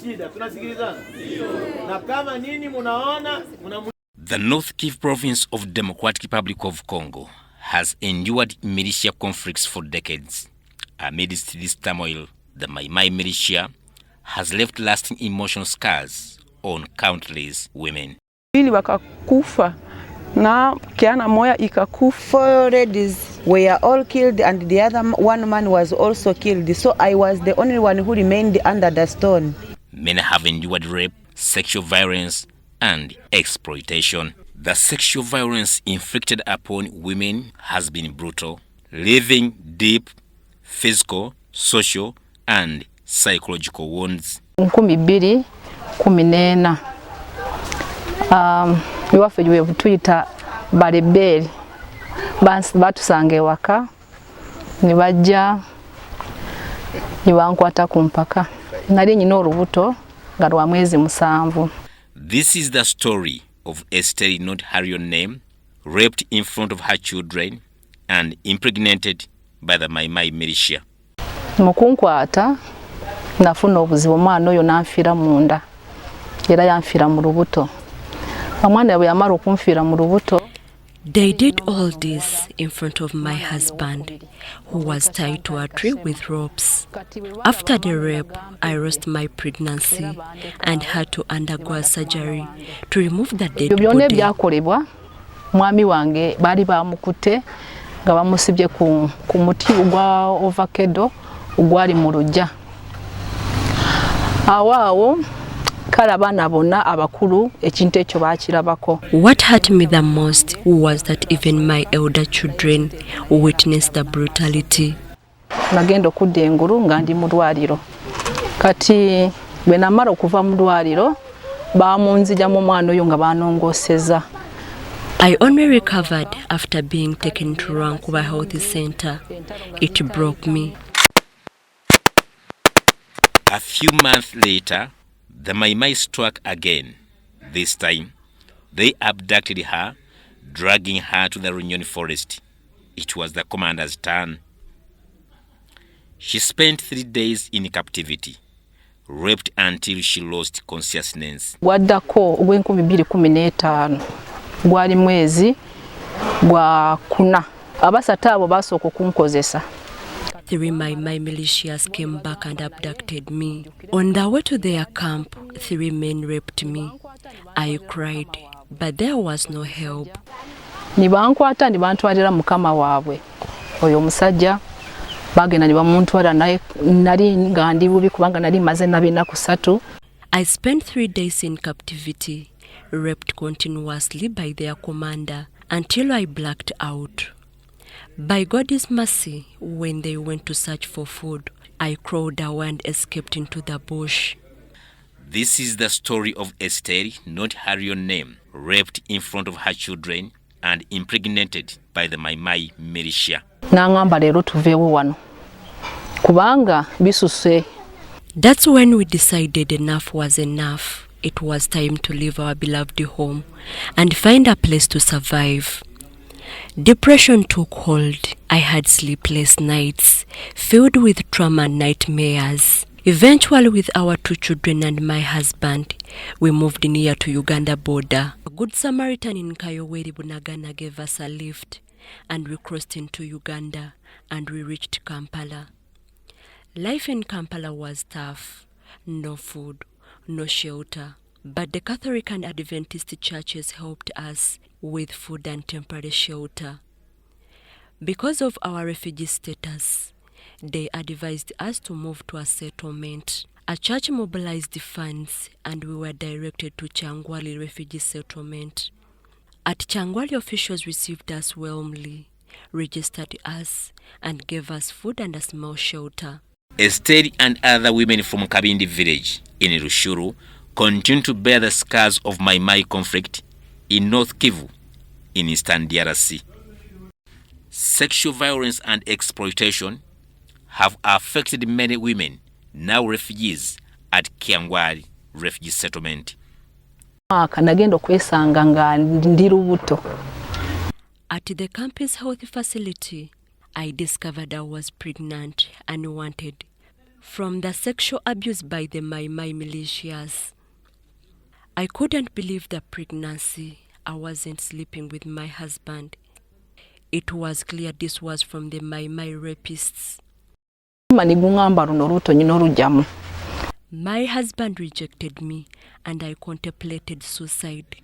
The North Kivu province of Democratic Republic of Congo has endured militia conflicts for decades. Amidst this turmoil, the Mai Mai militia has left lasting emotional scars on countless women. Four ladies were all killed and the other one man was also killed. So I was the only one who remained under the stone. Many have endured rape, sexual violence, and exploitation. The sexual violence inflicted upon women has been brutal, leaving deep physical, social, and psychological wounds. Iwafe juwe tuyita balebeli batusange waka nibajja nibankwata ku mpaka nali nyina olubuto nga lwa mwezi 7. This is the story of Esther, not her real name, raped in front of her children and impregnated by the Mai Mai militia. Mukunkwata nafuna obuzibu omwana oyo nanfira munda era yanfira mu lubuto. They did all this in front of my husband, who was tied to a tree with ropes. After the rape, I lost my pregnancy and had to undergo a surgery to remove the dead body. Mwami wange bali bamukute nga bamusibye ku muti ogwa ovacado ogwali mu lujja. Awo What hurt me the most was that even my elder children witnessed the brutality. Nagenda okudda engulu nga ndi mu ddwaliro. Kati bwe namala okuva mu ddwaliro baamunzija mu mwana oyo nga baanongoseza. I only recovered after being taken to Rankuba Health Center. It broke me. A few months later, the Mai Mai struck again. This time, they abducted her, dragging her to the Reunion Forest. It was the commander's turn. She spent 3 days in captivity, raped until she lost consciousness. Waddako ogw'2015 gwali mwezi gwa 4 abasatu abo basooka okunkozesa. 3 Mai Mai militias came back and abducted me. On the way to their camp, 3 men raped me. I cried, but there was no help. Nibankwata nibantwalira mukama waabwe. Oyo musajja bagenda nibamuntwala naye nali nga ndi bubi kubanga nali maze nabinaku 3. I spent 3 days in captivity, raped continuously by their commander until I blacked out. By God's mercy, when they went to search for food, I crawled away and escaped into the bush. This is the story of Esther, not her real name, raped in front of her children and impregnated by the Mai Mai militia. Nangamba lero tuveewo wano. Kubanga bisuse. That's when we decided enough was enough. It was time to leave our beloved home and find a place to survive. Depression took hold. I had sleepless nights, filled with trauma and nightmares. Eventually, with our 2 children and my husband, we moved near to Uganda border. A good Samaritan in Kyangwali Bunagana gave us a lift, and we crossed into Uganda, and we reached Kampala. Life in Kampala was tough. No food, no shelter. But the Catholic and Adventist churches helped us with food and temporary shelter. Because of our refugee status, they advised us to move to a settlement. A church mobilized the funds and we were directed to Kyangwali Refugee Settlement. At Kyangwali, officials received us warmly, registered us, and gave us food and a small shelter. Esther and other women from Kabindi village in Rushuru continue to bear the scars of Mai Mai conflict in North Kivu, in Eastern DRC. Sexual violence and exploitation have affected many women, now refugees, at Kyangwali Refugee Settlement. At the campus health facility, I discovered I was pregnant and wanted from the sexual abuse by the Mai Mai militias. I couldn't believe the pregnancy. I wasn't sleeping with my husband. It was clear this was from the Mai Mai rapists. My husband rejected me and I contemplated suicide.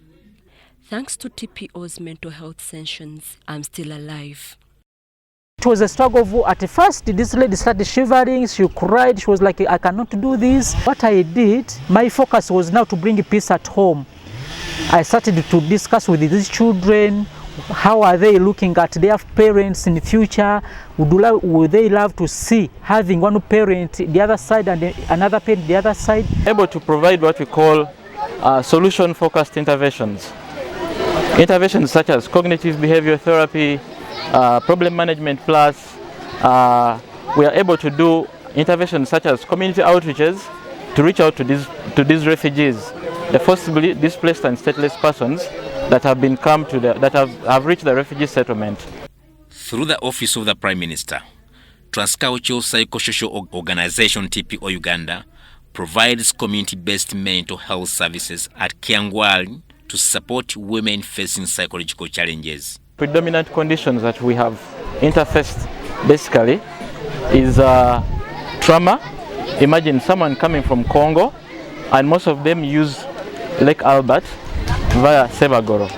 Thanks to TPO's mental health sessions, I'm still alive. It was a struggle. At first, this lady started shivering, she cried, she was like, I cannot do this. What I did, my focus was now to bring peace at home. I started to discuss with these children, how are they looking at their parents in the future? Would they love to see having one parent the other side and another parent the other side? Able to provide what we call solution-focused interventions. Interventions such as cognitive behavior therapy, problem management plus. We are able to do interventions such as community outreaches to reach out to these refugees, the forcibly displaced and stateless persons that have have reached the refugee settlement. Through the Office of the Prime Minister, Transcultural Psychosocial Organization TPO Uganda provides community-based mental health services at Kyangwali to support women facing psychological challenges. Predominant conditions that we have interfaced basically is trauma. Imagine someone coming from Congo, and most of them use Lake Albert via Sebagoro.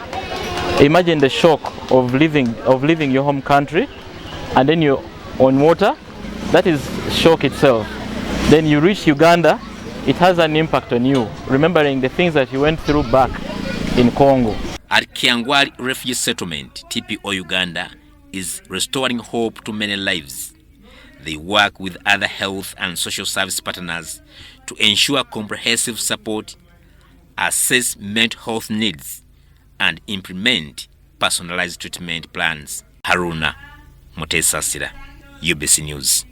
Imagine the shock of leaving your home country, and then you're on water. That is shock itself. Then you reach Uganda, it has an impact on you, remembering the things that you went through back in Congo. At Kyangwali Refugee Settlement, TPO Uganda is restoring hope to many lives. They work with other health and social service partners to ensure comprehensive support, assess mental health needs, and implement personalized treatment plans. Haruna Mutesasira, UBC News.